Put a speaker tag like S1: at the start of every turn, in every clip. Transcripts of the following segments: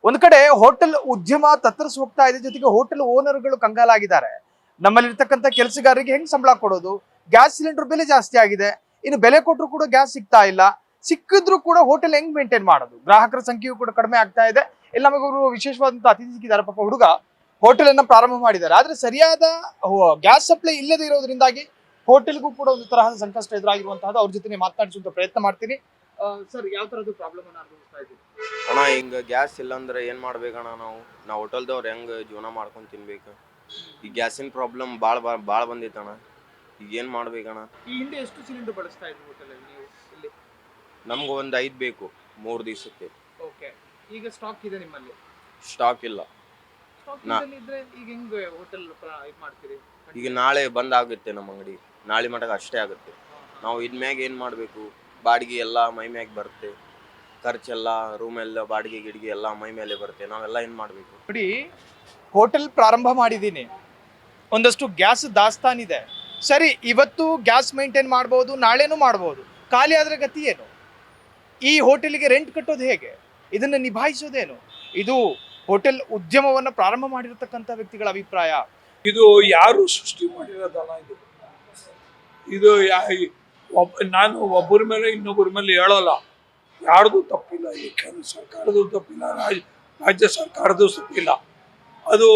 S1: ಒಂದು ಕಡೆ ಹೋಟೆಲ್ ಉದ್ಯಮ ತತ್ತರಿಸಿ ಹೋಗ್ತಾ ಇದೆ, ಜೊತೆಗೆ ಹೋಟೆಲ್ ಓನರ್ಗಳು ಕಂಗಾಲಾಗಿದ್ದಾರೆ. ನಮ್ಮಲ್ಲಿರ್ತಕ್ಕಂಥ ಕೆಲಸಗಾರರಿಗೆ ಹೆಂಗ್ ಸಂಬಳ ಕೊಡೋದು, ಗ್ಯಾಸ್ ಸಿಲಿಂಡರ್ ಬೆಲೆ ಜಾಸ್ತಿ ಆಗಿದೆ, ಇನ್ನು ಬೆಲೆ ಕೊಟ್ಟರು ಕೂಡ ಗ್ಯಾಸ್ ಸಿಗ್ತಾ ಇಲ್ಲ, ಸಿಕ್ಕಿದ್ರು ಕೂಡ ಹೋಟೆಲ್ ಹೆಂಗ್ ಮೇಂಟೈನ್ ಮಾಡೋದು, ಗ್ರಾಹಕರ ಸಂಖ್ಯೆಯು ಕೂಡ ಕಡಿಮೆ ಆಗ್ತಾ ಇದೆ. ಇಲ್ಲಿ ನಮಗವರು ವಿಶೇಷವಾದಂತಹ ಅತಿಥಿ ಸಿಕ್ಕಿದ್ದಾರೆ, ಪಾಪ ಹುಡುಗ ಹೋಟೆಲ್ ಅನ್ನ ಪ್ರಾರಂಭ ಮಾಡಿದ್ದಾರೆ. ಆದ್ರೆ ಸರಿಯಾದ ಗ್ಯಾಸ್ ಸಪ್ಲೈ ಇಲ್ಲದೆ ಇರೋದ್ರಿಂದಾಗಿ ಹೋಟೆಲ್ಗೂ ಕೂಡ ಒಂದು ತರಹದ ಸಂಕಷ್ಟ ಎದುರಾಗಿರುವಂತಹದ್ದು. ಅವ್ರ ಜೊತೆ ಮಾತನಾಡಿಸುವಂತ ಪ್ರಯತ್ನ ಮಾಡ್ತೀನಿ. ಸರ್, ಯಾವ ತರದ್ದು ಪ್ರಾಬ್ಲಮ್ ಅನ್ನ ಅನುಭವಿಸ್ತಾ ಇದ್ದೀವಿ
S2: ಅಣ್ಣ? ಹಿಂಗ ಗ್ಯಾಸ್ ಇಲ್ಲ ಅಂದ್ರೆ ಏನ್ ಮಾಡ್ಬೇಕಣ್ಣ? ನಾವು ಹೋಟೆಲ್ದವ್ರು ಹೆಂಗ್ ಜೀವನ ಮಾಡ್ಕೊಂಡು ತಿನ್ಬೇಕು? ಈ ಗ್ಯಾಸಿನ ಪ್ರಾಬ್ಲಮ್ ಭಾಳ ಬಂದಿತ್ತಣ್ಣ. ಈಗ ಏನ್ ಮಾಡ್ಬೇಕಣ್ಣ?
S1: ಈ ಹಿಂದೆ ಎಷ್ಟು ಸಿಲಿಂಡರ್ ಬಳಸ್ತಾ ಇದ್ರಿ ಹೋಟೆಲ್ ಅಲ್ಲಿ ನೀವು? ಇಲ್ಲಿ
S2: ನಮ್ಗೆ ಒಂದು 5 ಬೇಕು 3 ದಿವಸಕ್ಕೆ.
S1: ಓಕೆ, ಈಗ ಸ್ಟಾಕ್ ಇದೆ ನಿಮ್ಮಲ್ಲಿ?
S2: ಸ್ಟಾಕ್ ಇಲ್ಲ.
S1: ಸ್ಟಾಕ್ ಇದ್ರೆ ಈಗ ಹೆಂಗ್ ಹೋಟೆಲ್ ಇದು ಮಾಡ್ತೀರಿ?
S2: ಈಗ ನಾಳೆ ಬಂದ್ ಆಗುತ್ತೆ ನಮ್ಮ ಅಂಗಡಿ, ನಾಳೆ ಮಟಗ ಅಷ್ಟೇ ಆಗುತ್ತೆ. ನಾವು ಇದ್ಮ್ಯಾಗ ಏನ್ ಮಾಡ್ಬೇಕು? ಬಾಡಿಗೆ ಎಲ್ಲ ಮೈ ಮ್ಯಾಗ ಬರುತ್ತೆ, ಖರ್ಚೆಲ್ಲ ರೂಮ್ ಎಲ್ಲ ಬಾಡಿಗೆ ಗಿಡಿಗೆ ಎಲ್ಲ ಮೈ ಮೇಲೆ ಬರುತ್ತೆ. ನಾವೆಲ್ಲ ಏನ್ ಮಾಡ್ಬೇಕು?
S1: ನೋಡಿ, ಹೋಟೆಲ್ ಪ್ರಾರಂಭ ಮಾಡಿದ್ದೀನಿ, ಒಂದಷ್ಟು ಗ್ಯಾಸ್ ದಾಸ್ತಾನ್ ಇದೆ. ಸರಿ, ಇವತ್ತು ಗ್ಯಾಸ್ ಮೇಂಟೈನ್ ಮಾಡ್ಬೋದು, ನಾಳೆನೂ ಮಾಡ್ಬೋದು. ಖಾಲಿ ಆದ್ರೆ ಗತಿ ಏನು? ಈ ಹೋಟೆಲ್ಗೆ ರೆಂಟ್ ಕಟ್ಟೋದು ಹೇಗೆ? ಇದನ್ನ ನಿಭಾಯಿಸೋದೇನು? ಇದು ಹೋಟೆಲ್ ಉದ್ಯಮವನ್ನ ಪ್ರಾರಂಭ ಮಾಡಿರತಕ್ಕಂಥ ವ್ಯಕ್ತಿಗಳ ಅಭಿಪ್ರಾಯ.
S3: ಇದು ಯಾರು ಸೃಷ್ಟಿ ಮಾಡಿರೋದಲ್ಲ. ಇದು ನಾನು ಒಬ್ಬರ ಮೇಲೆ ಇನ್ನೊಬ್ಬರ ಮೇಲೆ ಹೇಳೋಲ್ಲ. ಯಾರ್ದು ತಪ್ಪಿಲ್ಲ, ಈ ಕೇಂದ್ರ ಸರ್ಕಾರದ್ದು ತಪ್ಪಿಲ್ಲ, ರಾಜ್ಯ ಸರ್ಕಾರದ್ದು ತಪ್ಪಿಲ್ಲ. ಅದು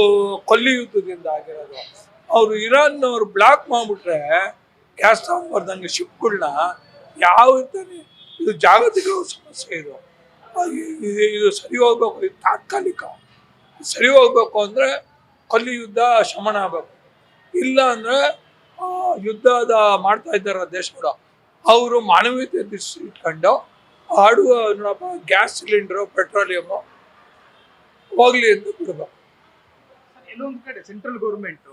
S3: ಕೊಲ್ಲಿ ಯುದ್ಧದಿಂದ ಆಗಿರೋದು. ಅವರು ಇರಾನ್ನವ್ರು ಬ್ಲಾಕ್ ಮಾಡ್ಬಿಟ್ರೆ ಗ್ಯಾಸ್ ತಗೊಂಬರ್ದಂಗೆ ಶಿಪ್ಗಳನ್ನ ಯಾವ ಇರ್ತಾನೆ. ಇದು ಜಾಗತಿಕ ಸಮಸ್ಯೆ. ಇದು ಸರಿ ಹೋಗ್ಬೇಕು, ಇದು ತಾತ್ಕಾಲಿಕ. ಸರಿ ಹೋಗ್ಬೇಕು ಅಂದರೆ ಕೊಲ್ಲಿ ಯುದ್ಧ ಶಮನ ಆಗಬೇಕು. ಇಲ್ಲ ಅಂದರೆ ಯುದ್ಧದ ಮಾಡ್ತಾ ಇದ್ದಾರೆ ದೇಶಗಳು, ಅವರು ಮಾನವೀಯತೆ ದೃಷ್ಟಿ ಇಟ್ಕೊಂಡು ಆಡುವ ನೋಡಪ್ಪ ಗ್ಯಾಸ್ ಸಿಲಿಂಡರು ಪೆಟ್ರೋಲಿಯಮು ಹೋಗ್ಲಿ ಅಂತ ಬಿಡಬೇಕು.
S1: ಎಲ್ಲೊಂದು ಕಡೆ ಸೆಂಟ್ರಲ್ ಗೌರ್ಮೆಂಟ್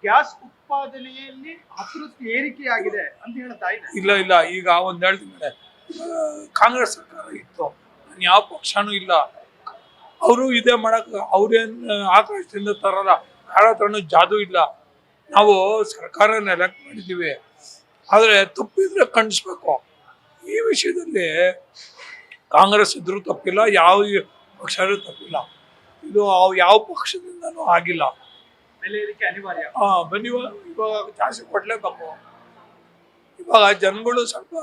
S1: ಗ್ಯಾಸ್ ಉತ್ಪಾದನೆಯಲ್ಲಿ 10% ಏರಿಕೆ ಆಗಿದೆ ಅಂತ ಹೇಳ್ತಾ ಇದೆ.
S3: ಇಲ್ಲ, ಈಗ ಒಂದು ಹೇಳ್ತೀನಿ, ಕಾಂಗ್ರೆಸ್ ಸರ್ಕಾರ ಇತ್ತು, ನಾನು ಯಾವ ಪಕ್ಷನೂ ಇಲ್ಲ. ಅವರು ಇದೇ ಮಾಡಕ್ಕೆ ಅವ್ರೇನು ಆಕಾಶದಿಂದ ತರಲ್ಲ, ಯಾರ ಹತ್ರನೂ ಜಾದು ಇಲ್ಲ. ನಾವು ಸರ್ಕಾರನ ಎಲೆಕ್ಟ್ ಮಾಡಿದ್ದೀವಿ, ಆದರೆ ತಪ್ಪಿದ್ರೆ ಖಂಡಿಸ್ಬೇಕು. ಈ ವಿಷಯದಲ್ಲಿ ಕಾಂಗ್ರೆಸ್ ಇದ್ರೂ ತಪ್ಪಿಲ್ಲ, ಯಾವ ಪಕ್ಷನೂ ತಪ್ಪಿಲ್ಲ. ಇದು ಯಾವ ಪಕ್ಷದಿಂದನೂ ಆಗಿಲ್ಲ.
S1: ಬೆಲೆ ಏರಿಕೆ ಅನಿವಾರ್ಯ.
S3: ಇವಾಗ ಜಾಸ್ತಿ ಕೊಡ್ಲೇಬೇಕು. ಇವಾಗ ಜನಗಳು ಸ್ವಲ್ಪ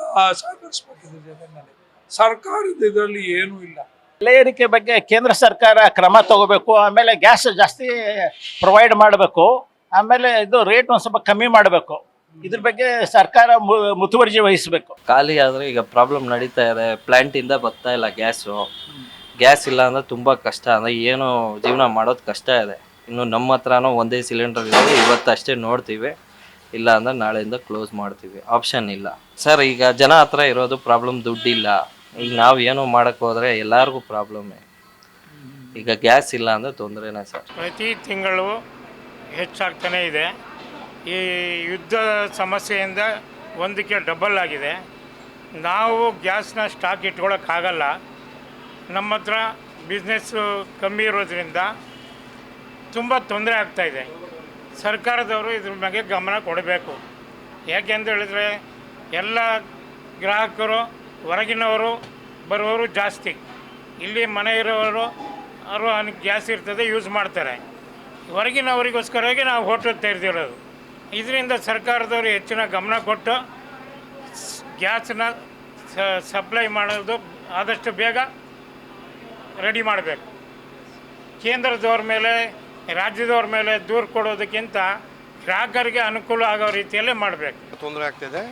S3: ಸಹಕರಿಸ್ಬೇಕಿದೆ ಜೊತೆನಲ್ಲಿ. ಸರ್ಕಾರದ ಇದರಲ್ಲಿ ಏನೂ ಇಲ್ಲ.
S4: ಬೆಲೆ ಏರಿಕೆ ಬಗ್ಗೆ ಕೇಂದ್ರ ಸರ್ಕಾರ ಕ್ರಮ ತಗೋಬೇಕು. ಆಮೇಲೆ ಗ್ಯಾಸ್ ಜಾಸ್ತಿ ಪ್ರೊವೈಡ್ ಮಾಡಬೇಕು. ಆಮೇಲೆ ಇದು ರೇಟ್ ಒಂದು ಸ್ವಲ್ಪ ಕಮ್ಮಿ ಮಾಡಬೇಕು. ಇದ್ರ ಬಗ್ಗೆ ಸರ್ಕಾರ ಮುತುವರ್ಜಿ ವಹಿಸಬೇಕು.
S5: ಖಾಲಿ ಆದರೆ ಈಗ ಪ್ರಾಬ್ಲಮ್ ನಡೀತಾ ಇದೆ. ಪ್ಲ್ಯಾಂಟಿಂದ ಬರ್ತಾ ಇಲ್ಲ ಗ್ಯಾಸು. ಗ್ಯಾಸ್ ಇಲ್ಲ ಅಂದರೆ ತುಂಬ ಕಷ್ಟ, ಅಂದರೆ ಏನು ಜೀವನ ಮಾಡೋದು ಕಷ್ಟ ಇದೆ. ಇನ್ನು ನಮ್ಮ ಹತ್ರನೂ ಒಂದೇ ಸಿಲಿಂಡರ್ ಇದೆ, ಇವತ್ತು ಅಷ್ಟೇ ನೋಡ್ತೀವಿ. ಇಲ್ಲ ಅಂದರೆ ನಾಳೆಯಿಂದ ಕ್ಲೋಸ್ ಮಾಡ್ತೀವಿ, ಆಪ್ಷನ್ ಇಲ್ಲ ಸರ್. ಈಗ ಜನ ಹತ್ರ ಇರೋದು ಪ್ರಾಬ್ಲಮ್, ದುಡ್ಡಿಲ್ಲ. ಈಗ ನಾವು ಏನೋ ಮಾಡೋಕ್ಕೆ ಹೋದರೆ ಎಲ್ಲರಿಗೂ ಪ್ರಾಬ್ಲಮ್ಮೇ. ಈಗ ಗ್ಯಾಸ್ ಇಲ್ಲ ಅಂದರೆ ತೊಂದರೆನೇ ಸರ್.
S6: ಪ್ರತಿ ತಿಂಗಳು ಹೆಚ್ಚಾಗ್ತಾನೇ ಇದೆ. ಈ ಯುದ್ಧ ಸಮಸ್ಯೆಯಿಂದ ಒಂದಕ್ಕೆ ಡಬಲ್ ಆಗಿದೆ. ನಾವು ಗ್ಯಾಸ್ನ ಸ್ಟಾಕ್ ಇಟ್ಕೊಳ್ಳೋಕ್ಕಾಗಲ್ಲ. ನಮ್ಮ ಹತ್ರ ಬಿಸ್ನೆಸ್ಸು ಕಮ್ಮಿ ಇರೋದ್ರಿಂದ ತುಂಬ ತೊಂದರೆ ಆಗ್ತಾಯಿದೆ. ಸರ್ಕಾರದವರು ಇದ್ರ ಬಗ್ಗೆ ಗಮನ ಕೊಡಬೇಕು. ಯಾಕೆಂತ ಹೇಳಿದ್ರೆ ಎಲ್ಲ ಗ್ರಾಹಕರು ಹೊರಗಿನವರು ಬರುವವರು ಜಾಸ್ತಿ. ಇಲ್ಲಿ ಮನೆ ಇರೋರು ಅವರು ಗ್ಯಾಸ್ ಇರ್ತದೆ, ಯೂಸ್ ಮಾಡ್ತಾರೆ. ಹೊರಗಿನವರಿಗೋಸ್ಕರವಾಗಿ ನಾವು ಹೋಟೆಲ್ ತೆರೆದಿರೋದು. ಇದರಿಂದ ಸರ್ಕಾರದವರು ಹೆಚ್ಚಿನ ಗಮನ ಕೊಟ್ಟು ಗ್ಯಾಸನ್ನ ಸಪ್ಲೈ ಮಾಡೋದು ಆದಷ್ಟು ಬೇಗ ರೆಡಿ ಮಾಡಬೇಕು. ಕೇಂದ್ರದವ್ರ ಮೇಲೆ ರಾಜ್ಯದವ್ರ ಮೇಲೆ ದೂರು ಕೊಡೋದಕ್ಕಿಂತ ಗ್ರಾಹಕರಿಗೆ ಅನುಕೂಲ ಆಗೋ ರೀತಿಯಲ್ಲೇ ಮಾಡಬೇಕು.
S7: ತೊಂದರೆ ಆಗ್ತಾಯಿದೆ.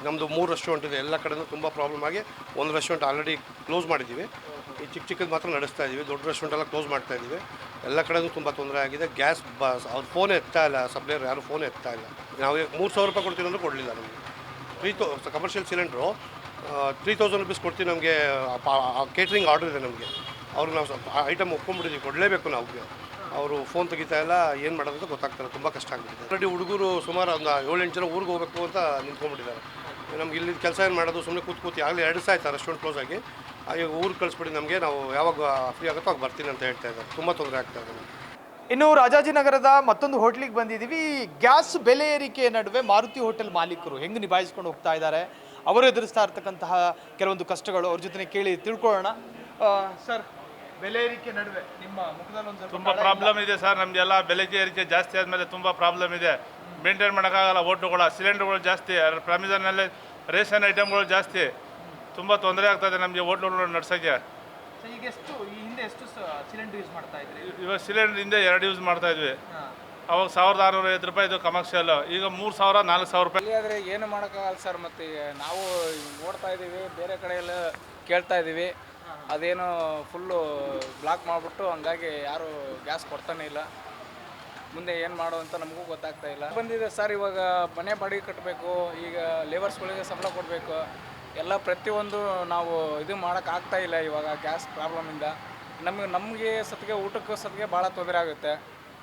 S7: ನಮ್ಮದು 3 ರೆಸ್ಟೋರೆಂಟ್ ಇದೆ, ಎಲ್ಲ ಕಡೆಯೂ ತುಂಬ ಪ್ರಾಬ್ಲಮ್ ಆಗಿ ಒಂದು ರೆಸ್ಟೋರೆಂಟ್ ಆಲ್ರೆಡಿ ಕ್ಲೋಸ್ ಮಾಡಿದ್ದೀವಿ. ಈ ಚಿಕ್ಕದು ಮಾತ್ರ ನಡೆಸ್ತಾ ಇದ್ದೀವಿ. ದೊಡ್ಡ ರೆಸ್ಟೋರೆಂಟ್ ಎಲ್ಲ ಕ್ಲೋಸ್ ಮಾಡ್ತಾ ಇದ್ದೀವಿ. ಎಲ್ಲ ಕಡೆಯೂ ತುಂಬ ತೊಂದರೆ ಆಗಿದೆ. ಗ್ಯಾಸ್ ಅವ್ರು ಫೋನ್ ಎತ್ತಾ ಇಲ್ಲ, ಸಪ್ಲೈಯರ್ ಯಾರು ಫೋನ್ ಎತ್ತಾ ಇಲ್ಲ. ನಾವು 3,000 ರೂಪಾಯಿ ಕೊಡ್ತೀವಿ ಅಂದರೆ ಕೊಡಲಿಲ್ಲ ನಮಗೆ. ಕಮರ್ಷಿಯಲ್ ಸಿಲಿಂಡ್ರು 3,000 ರುಪೀಸ್ ಕೊಡ್ತೀವಿ. ನಮಗೆ ಕೇಟ್ರಿಂಗ್ ಆರ್ಡರ್ ಇದೆ ನಮಗೆ. ಅವ್ರಿಗೆ ನಾವು ಸ್ವಲ್ಪ ಐಟಮ್ ಒಪ್ಕೊಂಡ್ಬಿಟ್ಟಿದ್ದೀವಿ, ಕೊಡಲೇಬೇಕು ನಾವು. ಅವರು ಫೋನ್ ತೆಗಿತಾ ಇಲ್ಲ, ಏನು ಮಾಡೋದಂತ ಗೊತ್ತಾಗ್ತಾರೆ. ತುಂಬ ಕಷ್ಟ ಆಗ್ಬಿಟ್ಟಿದೆ. ಆಲ್ರೆಡಿ ಹುಡುಗರು ಸುಮಾರು ಒಂದು 7-8 ಜನ ಊರಿಗೆ ಹೋಗಬೇಕು ಅಂತ ನಿಂತ್ಕೊಂಡ್ಬಿಟ್ಟಿದ್ದಾರೆ. ನಮ್ಗೆ ಇಲ್ಲಿ ಕೆಲಸ ಏನು ಮಾಡೋದು, ಸುಮ್ಮನೆ ಕೂತು ಆಗಲೇ 2 ದಿವಸ ಆಯ್ತು ರೆಸ್ಟೋರೆಂಟ್ ಕ್ಲೋಸ್ ಆಗಿ. ಈಗ ಊರಿಗೆ ಕಳಿಸ್ಬಿಡಿ, ನಮಗೆ ನಾವು ಯಾವಾಗ ಫ್ರೀ ಆಗುತ್ತೋ ಆಗ ಬರ್ತೀನಿ ಅಂತ ಹೇಳ್ತಾ ಇದ್ದಾರೆ. ತುಂಬ ತೊಂದರೆ ಆಗ್ತಾ ಇದೆ.
S1: ಇನ್ನು ರಾಜಾಜಿನಗರದ ಮತ್ತೊಂದು ಹೋಟ್ಲಿಗೆ ಬಂದಿದ್ದೀವಿ. ಗ್ಯಾಸ್ ಬೆಲೆ ಏರಿಕೆ ನಡುವೆ ಮಾರುತಿ ಹೋಟೆಲ್ ಮಾಲೀಕರು ಹೆಂಗೆ ನಿಭಾಯಿಸ್ಕೊಂಡು ಹೋಗ್ತಾ ಇದ್ದಾರೆ, ಅವರು ಎದುರಿಸ್ತಾ ಇರ್ತಕ್ಕಂತಹ ಕೆಲವೊಂದು ಕಷ್ಟಗಳು ಅವ್ರ ಜೊತೆ ಕೇಳಿ ತಿಳ್ಕೊಳ್ಳೋಣ. ಸರ್, ಬೆಲೆ ಏರಿಕೆ ನಡುವೆ ನಿಮ್ಮ ಮುಖದಲ್ಲಿ ಒಂದು
S8: ತುಂಬ ಪ್ರಾಬ್ಲಮ್ ಇದೆ ಸರ್. ನಮಗೆಲ್ಲ ಬೆಲೆ ಏರಿಕೆ ಜಾಸ್ತಿ ಆದಮೇಲೆ ತುಂಬ ಪ್ರಾಬ್ಲಮ್ ಇದೆ. ಮೇಂಟೈನ್ ಮಾಡೋಕ್ಕಾಗಲ್ಲ. ಹೋಟ್ಲುಗಳ ಸಿಲಿಂಡರ್ಗಳು ಜಾಸ್ತಿ, ಪ್ರಾಮಿಸನಲ್ಲಿ ರೇಷನ್ ಐಟಮ್ಗಳು ಜಾಸ್ತಿ. ತುಂಬ ತೊಂದರೆ ಆಗ್ತದೆ ನಮಗೆ ಹೋಟ್ಲುಗಳು ನಡೆಸೋಕ್ಕೆ.
S1: ಈಗ ಎಷ್ಟು ಈ ಹಿಂದೆ ಎಷ್ಟು ಸಿಲಿಂಡರ್ ಯೂಸ್ ಮಾಡ್ತಾ ಇದ್ರಿ?
S8: ಇವಾಗ ಸಿಲಿಂಡರ್ ಹಿಂದೆ 2 ಯೂಸ್ ಮಾಡ್ತಾ ಇದ್ವಿ. ಅವಾಗ 1650 ರೂಪಾಯಿ ಇದು ಕಮರ್ಷಿಯಲ್, ಈಗ 3000 4000 ರೂಪಾಯಿ.
S9: ಆದರೆ ಏನು ಮಾಡೋಕ್ಕಾಗಲ್ಲ ಸರ್. ಮತ್ತು ನಾವು ನೋಡ್ತಾ ಇದ್ದೀವಿ, ಬೇರೆ ಕಡೆ ಎಲ್ಲ ಕೇಳ್ತಾ ಇದ್ದೀವಿ, ಅದೇನು ಫುಲ್ಲು ಬ್ಲಾಕ್ ಮಾಡಿಬಿಟ್ಟು ಹಂಗಾಗಿ ಯಾರು ಗ್ಯಾಸ್ ಕೊಡ್ತಾನೆ ಇಲ್ಲ. ಮುಂದೆ ಏನು ಮಾಡೋ ಅಂತ ನಮಗೂ ಗೊತ್ತಾಗ್ತಾ ಇಲ್ಲ. ಬಂದಿದೆ ಸರ್, ಇವಾಗ ಮನೆ ಬಾಡಿಗೆ ಕಟ್ಟಬೇಕು, ಈಗ ಲೇಬರ್ಸ್ಗಳಿಗೆ ಸಂಬಳ ಕೊಡಬೇಕು, ಎಲ್ಲ ಪ್ರತಿಯೊಂದು ನಾವು ಇದು ಮಾಡೋಕ್ಕಾಗ್ತಾ ಇಲ್ಲ ಇವಾಗ ಗ್ಯಾಸ್ ಪ್ರಾಬ್ಲಮಿಂದ. ನಮಗೆ ಸತ್ತಿಗೆ ಊಟಕ್ಕೆ ಸತ್ತಿಗೆ ಭಾಳ ತೊಂದರೆ ಆಗುತ್ತೆ.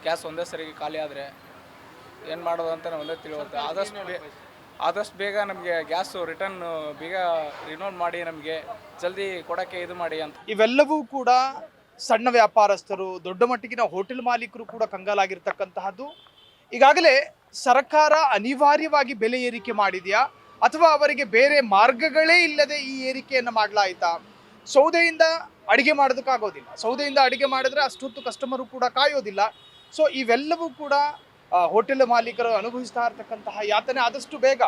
S9: ಗ್ಯಾಸ್ ಒಂದೇ ಸರಿಗೆ ಖಾಲಿ ಆದರೆ ಏನು ಮಾಡೋದು ಅಂತ ನಾವು ಒಂದೇ ತಿಳಿಯುತ್ತೆ. ಆದಷ್ಟು ಬೇಗ ನಮಗೆ ಗ್ಯಾಸು ರಿಟರ್ನ್ ಬೇಗ ರಿನೋಲ್ ಮಾಡಿ ನಮಗೆ ಜಲ್ದಿ ಕೊಡೋಕ್ಕೆ ಇದು ಮಾಡಿ ಅಂತ.
S1: ಇವೆಲ್ಲವೂ ಕೂಡ ಸಣ್ಣ ವ್ಯಾಪಾರಸ್ಥರು, ದೊಡ್ಡ ಮಟ್ಟಿಗಿನ ಹೋಟೆಲ್ ಮಾಲೀಕರು ಕೂಡ ಕಂಗಾಲಾಗಿರ್ತಕ್ಕಂತಹದ್ದು. ಈಗಾಗಲೇ ಸರ್ಕಾರ ಅನಿವಾರ್ಯವಾಗಿ ಬೆಲೆ ಏರಿಕೆ ಮಾಡಿದೆಯಾ ಅಥವಾ ಅವರಿಗೆ ಬೇರೆ ಮಾರ್ಗಗಳೇ ಇಲ್ಲದೆ ಈ ಏರಿಕೆಯನ್ನು ಮಾಡಲಾಯಿತಾ? ಸೌದೆಯಿಂದ ಅಡಿಗೆ ಮಾಡೋದಕ್ಕಾಗೋದಿಲ್ಲ. ಸೌದೆಯಿಂದ ಅಡಿಗೆ ಮಾಡಿದ್ರೆ ಅಷ್ಟೊತ್ತು ಕಸ್ಟಮರು ಕೂಡ ಕಾಯೋದಿಲ್ಲ. ಸೊ ಇವೆಲ್ಲವೂ ಕೂಡ ಹೋಟೆಲ್ ಮಾಲೀಕರು ಅನುಭವಿಸ್ತಾ ಇರತಕ್ಕಂತಹ ಯಾತನೆ. ಆದಷ್ಟು ಬೇಗ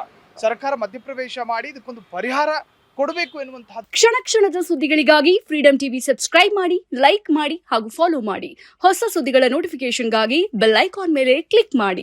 S1: ಸರ್ಕಾರ ಮಧ್ಯಪ್ರವೇಶ ಮಾಡಿ ಇದಕ್ಕೊಂದು ಪರಿಹಾರ ಕೊಡಬೇಕು ಎನ್ನುವಂತಹ
S10: ಕ್ಷಣ ಕ್ಷಣದ ಸುದ್ದಿಗಳಿಗಾಗಿ ಫ್ರೀಡಂ ಟಿವಿ ಸಬ್ಸ್ಕ್ರೈಬ್ ಮಾಡಿ, ಲೈಕ್ ಮಾಡಿ ಹಾಗೂ ಫಾಲೋ ಮಾಡಿ. ಹೊಸ ಸುದ್ದಿಗಳ ನೋಟಿಫಿಕೇಶನ್ಗಾಗಿ ಬೆಲ್ ಐಕಾನ್ ಮೇಲೆ ಕ್ಲಿಕ್ ಮಾಡಿ.